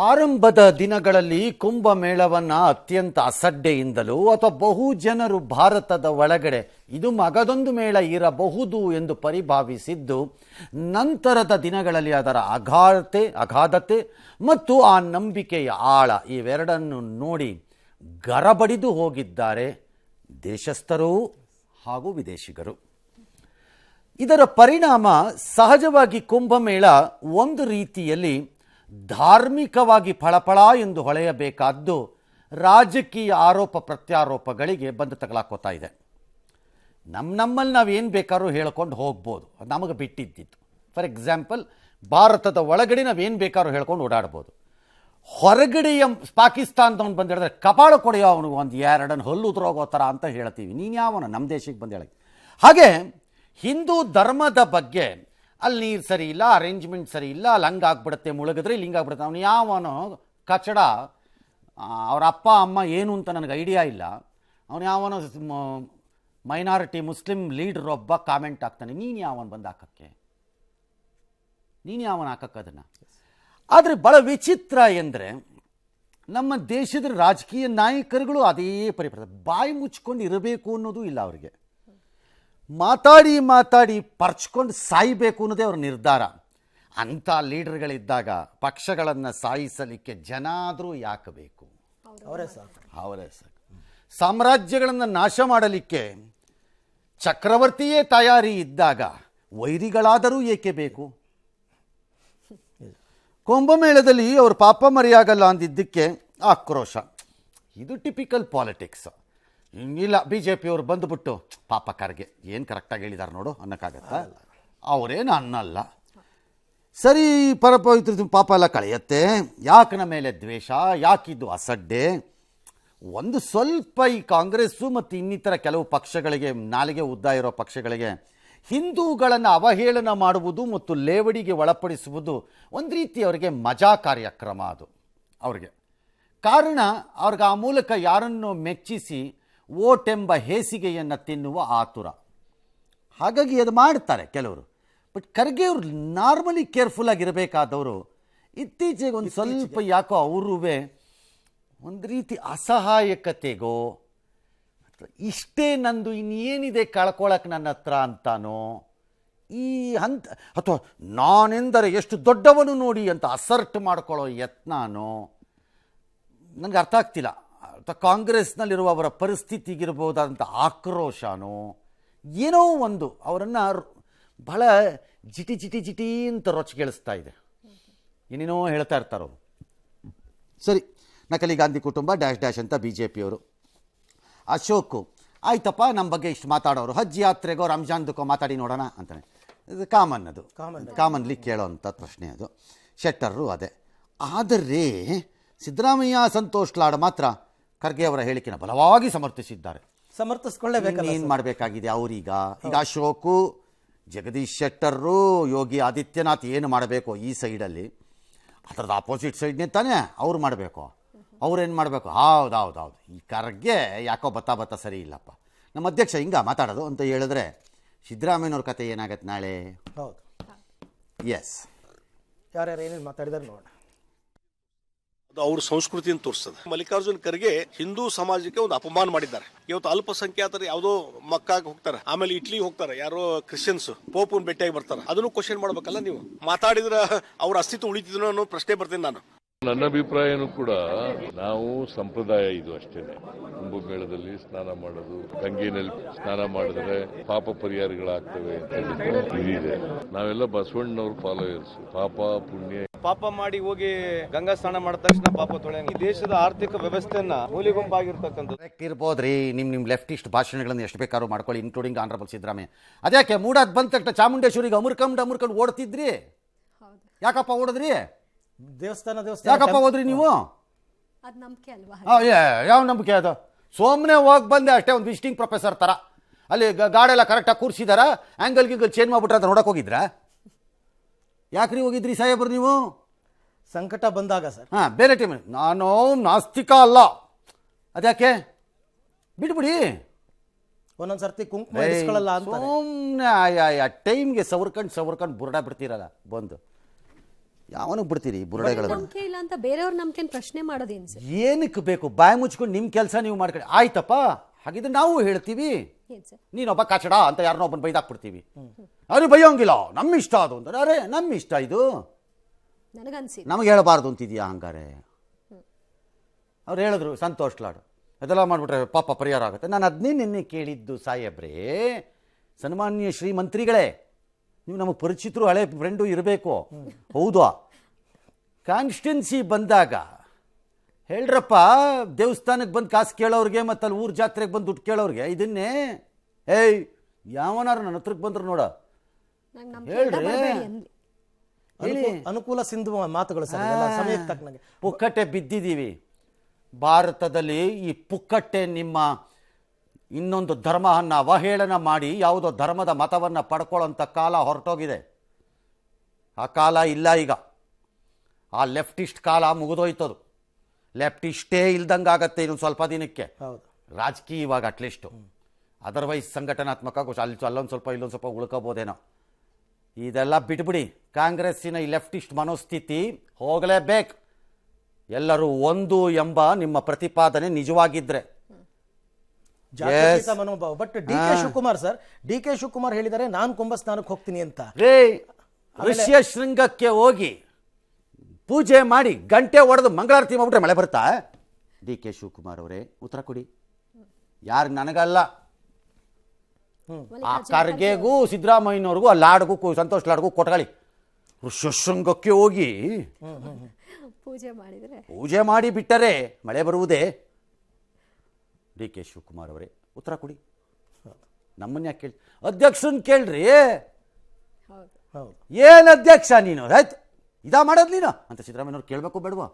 ಆರಂಭದ ದಿನಗಳಲ್ಲಿ ಕುಂಭಮೇಳವನ್ನು ಅತ್ಯಂತ ಅಸಡ್ಡೆಯಿಂದಲೂ ಅಥವಾ ಬಹು ಜನರು ಭಾರತದ ಒಳಗಡೆ ಇದು ಮಗದೊಂದು ಮೇಳ ಇರಬಹುದು ಎಂದು ಪರಿಭಾವಿಸಿದ್ದು, ನಂತರದ ದಿನಗಳಲ್ಲಿ ಅದರ ಅಗಾಧತೆ ಮತ್ತು ಆ ನಂಬಿಕೆಯ ಆಳ ಇವೆರಡನ್ನು ನೋಡಿ ಗರಬಡಿದು ಹೋಗಿದ್ದಾರೆ ದೇಶಸ್ಥರೂ ಹಾಗೂ ವಿದೇಶಿಗರು. ಇದರ ಪರಿಣಾಮ ಸಹಜವಾಗಿ ಕುಂಭಮೇಳ ಒಂದು ರೀತಿಯಲ್ಲಿ ಧಾರ್ಮಿಕವಾಗಿ ಫಳಫಳ ಎಂದು ಹೊಳೆಯಬೇಕಾದ್ದು ರಾಜಕೀಯ ಆರೋಪ ಪ್ರತ್ಯಾರೋಪಗಳಿಗೆ ಬಂದು ತಗಲಾಕೋತಾ ಇದೆ. ನಮ್ಮಲ್ಲಿ ನಾವೇನು ಬೇಕಾದ್ರೂ ಹೇಳ್ಕೊಂಡು ಹೋಗ್ಬೋದು, ಅದು ನಮಗೆ ಬಿಟ್ಟಿದ್ದಿತ್ತು. ಫಾರ್ ಎಕ್ಸಾಂಪಲ್, ಭಾರತದ ಒಳಗಡೆ ನಾವೇನು ಬೇಕಾದ್ರೂ ಹೇಳ್ಕೊಂಡು ಓಡಾಡ್ಬೋದು. ಹೊರಗಡೆಯ ಪಾಕಿಸ್ತಾನದವನು ಬಂದು ಹೇಳಿದ್ರೆ ಕಪಾಳ ಕೊಡೆಯೋ ಅವನಿಗೆ ಒಂದು ಎರಡನ್ನು ಹಲ್ಲು ಉದುರೋಗೋ ಥರ ಅಂತ ಹೇಳ್ತೀವಿ. ನೀನು ಯಾವನ ನಮ್ಮ ದೇಶಕ್ಕೆ ಬಂದು ಹೇಳಿ. ಹಾಗೆ ಹಿಂದೂ ಧರ್ಮದ ಬಗ್ಗೆ ಅಲ್ಲಿ ನೀರು ಸರಿ ಇಲ್ಲ, ಅರೇಂಜ್ಮೆಂಟ್ ಸರಿ ಇಲ್ಲ, ಅಲ್ಲಿ ಹಂಗಾಗ್ಬಿಡುತ್ತೆ, ಮುಳುಗಿದ್ರೆ ಇಲ್ಲಿ ಹಿಂಗಾಗ್ಬಿಡುತ್ತೆ, ಅವನು ಯಾವನೋ ಕಚಡ, ಅವ್ರ ಅಪ್ಪ ಅಮ್ಮ ಏನು ಅಂತ ನನಗೆ ಐಡಿಯಾ ಇಲ್ಲ, ಅವನು ಯಾವನೋ ಮೈನಾರಿಟಿ ಮುಸ್ಲಿಂ ಲೀಡರ್ ಒಬ್ಬ ಕಾಮೆಂಟ್ ಹಾಕ್ತಾನೆ, ನೀನು ಯಾವನು ಬಂದು ಹಾಕಕ್ಕೆ, ನೀನು ಯಾವನ ಹಾಕಕ್ಕೆ ಅದನ್ನು. ಆದರೆ ಭಾಳ ವಿಚಿತ್ರ ಎಂದರೆ ನಮ್ಮ ದೇಶದ ರಾಜಕೀಯ ನಾಯಕರುಗಳು ಅದೇ ಬಾಯಿ ಮುಚ್ಕೊಂಡು ಇರಬೇಕು ಅನ್ನೋದು ಇಲ್ಲ ಅವರಿಗೆ. ಮಾತಾಡಿ ಪರ್ಚ್ಕೊಂಡು ಸಾಯಬೇಕು ಅನ್ನೋದೇ ಅವ್ರ ನಿರ್ಧಾರ. ಅಂಥ ಲೀಡರ್ಗಳಿದ್ದಾಗ ಪಕ್ಷಗಳನ್ನು ಸಾಯಿಸಲಿಕ್ಕೆ ಜನ ಆದರೂ ಯಾಕೆ ಬೇಕು? ಅವರೇ ಸಾಕು. ಸಾಮ್ರಾಜ್ಯಗಳನ್ನು ನಾಶ ಮಾಡಲಿಕ್ಕೆ ಚಕ್ರವರ್ತಿಯೇ ತಯಾರಿ ಇದ್ದಾಗ ವೈರಿಗಳಾದರೂ ಏಕೆ ಬೇಕು? ಕುಂಭಮೇಳದಲ್ಲಿ ಅವ್ರ ಪಾಪ ಮರೆಯಾಗಲ್ಲ ಅಂದಿದ್ದಕ್ಕೆ ಆಕ್ರೋಶ. ಇದು ಟಿಪಿಕಲ್ ಪಾಲಿಟಿಕ್ಸ್. ಇಲ್ಲ, ಬಿ ಜೆ ಪಿಯವರು ಬಂದುಬಿಟ್ಟು ಪಾಪ ಖರ್ಗೆ ಏನು ಕರೆಕ್ಟಾಗಿ ಹೇಳಿದ್ದಾರೆ ನೋಡು ಅನ್ನೋಕ್ಕಾಗತ್ತ? ಅವರೇನು ಅನ್ನಲ್ಲ. ಸರಿ, ಪರಪವಿತ್ರ ಪಾಪ ಎಲ್ಲ ಕಳೆಯತ್ತೆ, ಯಾಕೆ ನಮ್ಮ ಮೇಲೆ ದ್ವೇಷ, ಯಾಕಿದ್ದು ಅಸಡ್ಡೆ? ಒಂದು ಸ್ವಲ್ಪ ಈ ಕಾಂಗ್ರೆಸ್ಸು ಮತ್ತು ಇನ್ನಿತರ ಕೆಲವು ಪಕ್ಷಗಳಿಗೆ, ನಾಲಿಗೆ ಉದ್ದ ಇರೋ ಪಕ್ಷಗಳಿಗೆ ಹಿಂದೂಗಳನ್ನು ಅವಹೇಳನ ಮಾಡುವುದು ಮತ್ತು ಲೇವಡಿಗೆ ಒಳಪಡಿಸುವುದು ಒಂದು ರೀತಿ ಅವರಿಗೆ ಮಜಾ ಕಾರ್ಯಕ್ರಮ. ಅದು ಅವ್ರಿಗೆ ಕಾರಣ, ಅವ್ರಿಗೆ ಆ ಮೂಲಕ ಯಾರನ್ನು ಮೆಚ್ಚಿಸಿ ಓಟ್ ಎಂಬ ಹೇಸಿಗೆಯನ್ನು ತಿನ್ನುವ ಆತುರ. ಹಾಗಾಗಿ ಅದು ಮಾಡ್ತಾರೆ ಕೆಲವರು. ಬಟ್ ಖರ್ಗೆ ಅವರು ನಾರ್ಮಲಿ ಕೇರ್ಫುಲ್ ಆಗಿರಬೇಕಾದವರು ಇತ್ತೀಚೆಗೆ ಒಂದು ಸ್ವಲ್ಪ ಯಾಕೋ ಅವರುವೆ ಒಂದು ರೀತಿ ಅಸಹಾಯಕತೆಗೋ ಇಷ್ಟೇ ನಂದು ಇನ್ನೇನಿದೆ ಕಳ್ಕೊಳಕ್ಕೆ ನನ್ನ ಹತ್ರ ಅಂತಾನೋ ಈ ಹಂತ, ಅಥವಾ ನಾನೆಂದರೆ ಎಷ್ಟು ದೊಡ್ಡವನು ನೋಡಿ ಅಂತ ಅಸರ್ಟ್ ಮಾಡ್ಕೊಳ್ಳೋ ಯತ್ನಾನೋ ನನಗೆ ಅರ್ಥ ಆಗ್ತಿಲ್ಲ. ಕಾಂಗ್ರೆಸ್ನಲ್ಲಿರುವ ಅವರ ಪರಿಸ್ಥಿತಿಗಿರ್ಬೋದಾದಂಥ ಆಕ್ರೋಶನೋ ಏನೋ ಒಂದು ಅವರನ್ನು ಬಹಳ ಜಿಟಿ ಅಂತ ರೊಚ್ಚಿಗೆಳಿಸ್ತಾ ಇದೆ. ಏನೇನೋ ಹೇಳ್ತಾ ಇರ್ತಾರವರು. ಸರಿ, ನಕಲಿ ಗಾಂಧಿ ಕುಟುಂಬ ಡ್ಯಾಶ್ ಅಂತ ಬಿ ಜೆ ಪಿಯವರು. ಅಶೋಕು ಆಯ್ತಪ್ಪ, ನಮ್ಮ ಬಗ್ಗೆ ಇಷ್ಟು ಮಾತಾಡೋರು ಹಜ್ ಯಾತ್ರೆಗೋ ರಂಜಾನ್ದಕ್ಕೋ ಮಾತಾಡಿ ನೋಡೋಣ ಅಂತಾನೆ. ಇದು ಕಾಮನ್ಲಿ ಕೇಳೋವಂಥ ಪ್ರಶ್ನೆ ಅದು. ಶೆಟ್ಟರು ಅದೇ. ಆದರೆ ಸಿದ್ದರಾಮಯ್ಯ, ಸಂತೋಷ್ ಲಾಡ್ ಮಾತ್ರ ಖರ್ಗೆ ಅವರ ಹೇಳಿಕೆನ ಬಲವಾಗಿ ಸಮರ್ಥಿಸಿದ್ದಾರೆ. ಸಮರ್ಥಿಸ್ಕೊಳ್ಳೇಬೇಕಲ್ಲ. ಏನು ಮಾಡಬೇಕಾಗಿದೆ ಅವರೀಗ? ಈಗ ಅಶೋಕು, ಜಗದೀಶ್ ಶೆಟ್ಟರು, ಯೋಗಿ ಆದಿತ್ಯನಾಥ್ ಏನು ಮಾಡಬೇಕು ಈ ಸೈಡಲ್ಲಿ, ಅದರದ್ದು ಆಪೋಸಿಟ್ ಸೈಡ್ನೇ ತಾನೇ ಅವ್ರು ಮಾಡಬೇಕು. ಅವ್ರೇನು ಮಾಡಬೇಕು? ಹೌದು, ಈ ಖರ್ಗೆ ಯಾಕೋ ಬತ್ತ ಸರಿ ಇಲ್ಲಪ್ಪ, ನಮ್ಮ ಅಧ್ಯಕ್ಷ ಹಿಂಗ ಮಾತಾಡೋದು ಅಂತ ಹೇಳಿದ್ರೆ ಸಿದ್ದರಾಮಯ್ಯನವ್ರ ಕತೆ ಏನಾಗತ್ತೆ ನಾಳೆ? ಹೌದು, ಎಸ್, ಯಾರ್ಯಾರು ಏನೇನು ಮಾತಾಡಿದಾರೆ ನೋಡೋಣ. ಅದು ಅವ್ರ ಸಂಸ್ಕೃತಿಯನ್ನು ತೋರಿಸ್ತದೆ. ಮಲ್ಲಿಕಾರ್ಜುನ್ ಖರ್ಗೆ ಹಿಂದೂ ಸಮಾಜಕ್ಕೆ ಒಂದು ಅಪಮಾನ ಮಾಡಿದ್ದಾರೆ. ಇವತ್ತು ಅಲ್ಪಸಂಖ್ಯಾತರು ಯಾವುದೋ ಮಕ್ಕಾಗ ಹೋಗ್ತಾರೆ, ಆಮೇಲೆ ಇಟ್ಲಿ ಹೋಗ್ತಾರೆ, ಯಾರೋ ಕ್ರಿಶ್ಚಿಯನ್ಸ್ ಪೋಪನ್ ಭೇಟಿಯಾಗಿ ಬರ್ತಾರೆ. ಅದನ್ನು ಕ್ವಶನ್ ಮಾಡ್ಬೇಕಲ್ಲ ನೀವು. ಮಾತಾಡಿದ್ರ ಅವ್ರ ಅಸ್ತಿತ್ವ ಉಳಿತಿದ್ರು ಅನ್ನೋ ಪ್ರಶ್ನೆ ಬರ್ತೀನಿ ನಾನು. ನನ್ನ ಅಭಿಪ್ರಾಯನೂ ಕೂಡ ನಾವು ಸಂಪ್ರದಾಯ ಇದು ಅಷ್ಟೇನೆ. ಕುಂಭಮೇಳದಲ್ಲಿ ಸ್ನಾನ ಮಾಡೋದು, ಗಂಗೆನಲ್ಲಿ ಸ್ನಾನ ಮಾಡಿದ್ರೆ ಪಾಪ ಪರಿಹಾರಗಳಾಗ್ತವೆ ಅಂತ ಇದಿದೆ. ನಾವೆಲ್ಲ ಬಸವಣ್ಣನವ್ರ ಫಾಲೋಯರ್ಸ್. ಪಾಪ ಪುಣ್ಯ ಪಾಪ ಮಾಡಿ ಹೋಗಿ ಗಂಗಾ ಸ್ನಾನ ಮಾಡಿದ ತಕ್ಷಣ ಪಾಪ ತೊಳೆಯಂಗ ಈ ದೇಶದ ಆರ್ಥಿಕ ವ್ಯವಸ್ಥೆಯನ್ನ ಮೂಲಿಗುಂಪಾಗಿರ್ತಕ್ಕಂಥದ್ದು ಇರ್ಬೋದ್ರಿ. ನಿಮ್ಮ ಲೆಫ್ಟಿಸ್ಟ್ ಭಾಷಣಗಳನ್ನು ಎಷ್ಟು ಬೇಕಾದ್ರೂ ಮಾಡ್ಕೊಳ್ಳಿ, ಇನ್ಕ್ಲೂಡಿಂಗ್ ಆನರಬಲ್ ಸಿದ್ದರಾಮಯ್ಯ. ಅದ್ಯಾಕೆ ಮೂಡಾದ್ ಬಂದ ತಕ್ಷಣ ಚಾಮುಂಡೇಶ್ವರಿಗೆ ಅಮರ್ಕಂಡು ಓಡ್ತಿದ್ರಿ? ಯಾಕಪ್ಪ ಓಡಿದ್ರಿ? ದೇವಸ್ಥಾನ ಯಾಕಪ್ಪ ಹೋದ್ರಿ ನೀವು? ಯಾವ ನಂಬಿಕೆ ಅದು? ಸೋಮನೆ ಹೋಗಿ ಬಂದೆ ಅಷ್ಟೇ, ಒಂದು ವಿಸಿಟಿಂಗ್ ಪ್ರೊಫೆಸರ್ ಥರ. ಅಲ್ಲಿ ಗಾಡೆಲ್ಲ ಕರೆಕ್ಟಾಗಿ ಕೂರಿಸಿದಾರ, ಆ್ಯಂಗಲ್ ಚೇಂಜ್ ಮಾಡ್ಬಿಟ್ರೆ ಅಂತ ನೋಡಕ್ಕೆ ಹೋಗಿದ್ರ? ಯಾಕ್ರಿ ಹೋಗಿದ್ರಿ ಸಾಹೇಬ್ರು ನೀವು? ಸಂಕಟ ಬಂದಾಗ ಸರ್. ಬೇರೆ ಟೈಮ್. ನಾನು ನಾಸ್ತಿಕ ಅಲ್ಲ, ಅದ್ಯಾಕೆ ಬಿಟ್ಬಿಡಿ. ಒಂದೊಂದ್ಸರ್ತಿ ಕುಂಕುಮ ಇರಿಸ್ಕೊಳ್ಳಲ್ಲ ಅಂತ ಸುಮ್ಮನೆ ಟೈಮ್ಗೆ ಸವರ್ಕೊಂಡು ಬುರ್ಡ ಬಿಡ್ತೀರಲ್ಲ ಬಂದು. ಯಾವನಿಗೆ ಬಿಡ್ತೀರಿ ಬುರುಡೆಗಳನ್ನು? ನಂಬಿಕೆ ಇಲ್ಲ ಅಂತ ಬೇರೆಯವ್ರ ನಂಬಿಕೆನ ಪ್ರಶ್ನೆ ಮಾಡೋದೇನು ಸರ್? ಏನಕ್ಕೆ ಬೇಕು? ಬಾಯಿ ಮುಚ್ಕೊಂಡು ನಿಮ್ಮ ಕೆಲಸ ನೀವು ಮಾಡ್ಕೊಳ್ಳಿ. ಆಯ್ತಪ್ಪ, ಹಾಗಿದ್ರೆ ನಾವು ಹೇಳ್ತೀವಿ, ಏನ್ ಸರ್? ನೀನೊಬ್ಬ ಕಚಡ ಅಂತ ಯಾರನ್ನೋ ಒಬ್ಬನ ಬೈದಾಕ್ಬಿಡ್ತೀವಿ. ಅವ್ರು ಬೈಯೋಂಗಿಲ್ಲ, ನಮ್ಮ ಇಷ್ಟ ಅದು ಅಂತ. ಅರೆ ನಮ್ಮ ಇಷ್ಟ ಇದು, ನನಗನ್ಸಿ ನಮಗೆ ಹೇಳಬಾರ್ದು ಅಂತಿದ್ಯಾ ಹಂಗಾರೆ? ಅವ್ರು ಹೇಳಿದ್ರು ಸಂತೋಷ್ ಲಾಡು ಅದೆಲ್ಲ ಮಾಡಿಬಿಟ್ರೆ ಪಾಪ ಪರಿಹಾರ ಆಗುತ್ತೆ. ನಾನು ಅದನ್ನೇ ನಿನ್ನೆ ಕೇಳಿದ್ದು ಸಾಹೇಬ್ರೇ, ಸನ್ಮಾನ್ಯ ಶ್ರೀಮಂತ್ರಿಗಳೇ, ನೀವು ನಮಗೆ ಪರಿಚಿತರು, ಹಳೆ ಫ್ರೆಂಡು ಇರಬೇಕು. ಹೌದು, ಕಾನ್ಸ್ಟಿಟ್ಯುನ್ಸಿ ಬಂದಾಗ ಹೇಳ್ರಪ್ಪ, ದೇವಸ್ಥಾನಕ್ಕೆ ಬಂದು ಕಾಸು ಕೇಳೋರಿಗೆ ಮತ್ತು ಅಲ್ಲಿ ಊರು ಜಾತ್ರೆಗೆ ಬಂದು ದುಡ್ಡು ಕೇಳೋರಿಗೆ ಇದನ್ನೇ. ಏಯ್ ಯಾವನಾರು ನನ್ನ ಹತ್ರಕ್ಕೆ ಬಂದ್ರು ನೋಡ, ನಂಗೆ ನಂಬಿಕೆ ಇಲ್ಲ, ಬರ್ಬೇಡಿ ಅಂದ್ಲಿ. ಹೇಳಿ. ಅನುಕೂಲ ಸಿಂಧು ಮಾತುಗಳು ಸರ್, ಇವೆಲ್ಲ ಸಮಯಕ್ಕೆ ತಕ್ಕನಾಗೆ. ಪುಕ್ಕಟ್ಟೆ ಬಿದ್ದಿದ್ದೀವಿ ಭಾರತದಲ್ಲಿ. ಈ ಪುಕ್ಕಟ್ಟೆ ನಿಮ್ಮ ಇನ್ನೊಂದು ಧರ್ಮವನ್ನು ಅವಹೇಳನ ಮಾಡಿ ಯಾವುದೋ ಧರ್ಮದ ಮತವನ್ನು ಪಡ್ಕೊಳ್ಳೋಂಥ ಕಾಲ ಹೊರಟೋಗಿದೆ. ಆ ಕಾಲ ಇಲ್ಲ ಈಗ. ಆ ಲೆಫ್ಟಿಸ್ಟ್ ಕಾಲ ಮುಗಿದೋಯ್ತದು. ಲೆಫ್ಟಿಸ್ಟೇ ಇಲ್ದಂಗೆ ಆಗತ್ತೆ ಇನ್ನೊಂದು ಸ್ವಲ್ಪ ದಿನಕ್ಕೆ, ಹೌದು. ರಾಜಕೀಯವಾಗಿ ಅಟ್ಲೀಸ್ಟು. ಅದರ್ವೈಸ್ ಸಂಘಟನಾತ್ಮಕ ಅಲ್ಲೊಂದು ಸ್ವಲ್ಪ ಇಲ್ಲೊಂದು ಸ್ವಲ್ಪ ಉಳ್ಕೋಬೋದೇನೋ. ಇದೆಲ್ಲ ಬಿಟ್ಬಿಡಿ. ಕಾಂಗ್ರೆಸ್ಸಿನ ಈ ಲೆಫ್ಟಿಸ್ಟ್ ಮನೋಸ್ಥಿತಿ ಹೋಗಲೇಬೇಕು. ಎಲ್ಲರೂ ಒಂದು ಎಂಬ ನಿಮ್ಮ ಪ್ರತಿಪಾದನೆ ನಿಜವಾಗಿದ್ರೆ. ಜಾತ್ಯತೀತ ಮನೋಭಾವ. But D K Shivakumar sir, D K Shivakumar ಹೇಳಿದ್ದಾರೆ ನಾನು ಕುಂಭಸ್ಥಾನಕ್ಕೆ ಹೋಗ್ತೀನಿ ಅಂತ. ರೇ, ಋಷ್ಯ ಶೃಂಗಕ್ಕೆ ಹೋಗಿ ಪೂಜೆ ಮಾಡಿ ಗಂಟೆ ಹೊಡೆದು ಮಂಗಳಾರತಿ ಮಾಡ್ಬಿಟ್ರೆ ಮಳೆ ಬರ್ತಾ? ಡಿ ಕೆ ಶಿವಕುಮಾರ್ ಅವರೇ ಉತ್ತರ ಕೊಡಿ. ಯಾರು ನನಗಲ್ಲ, ಆ ಖರ್ಗೆಗೂ ಸಿದ್ದರಾಮಯ್ಯನವ್ರಿಗೂ ಆ ಲಾಡ್ಗೂ ಸಂತೋಷ್ ಲಾಡ್ಗೂ ಕೊಟ್ಕೊಳ್ಳಿ. ಋಷ್ಯ ಶೃಂಗಕ್ಕೆ ಹೋಗಿ ಪೂಜೆ ಮಾಡಿ ಬಿಟ್ಟರೆ ಮಳೆ ಬರುವುದೇ? ಡಿ ಕೆ ಶಿವಕುಮಾರ್ ಅವರೇ ಉತ್ತರ ಕೊಡಿ. ನಮ್ಮನ್ನ ಯಾಕೆ ಕೇಳಿ? ಅಧ್ಯಕ್ಷರನ್ನ ಕೇಳ್ರಿ. ಹೌದು. ಏನು ಅಧ್ಯಕ್ಷ ನೀನು? ಆಯ್ತು ಇದಾ ಮಾಡೋದು ನೀನು ಅಂತ ಸಿದ್ದರಾಮಯ್ಯನವ್ರು ಕೇಳಬೇಕು ಬೇಡವಾ?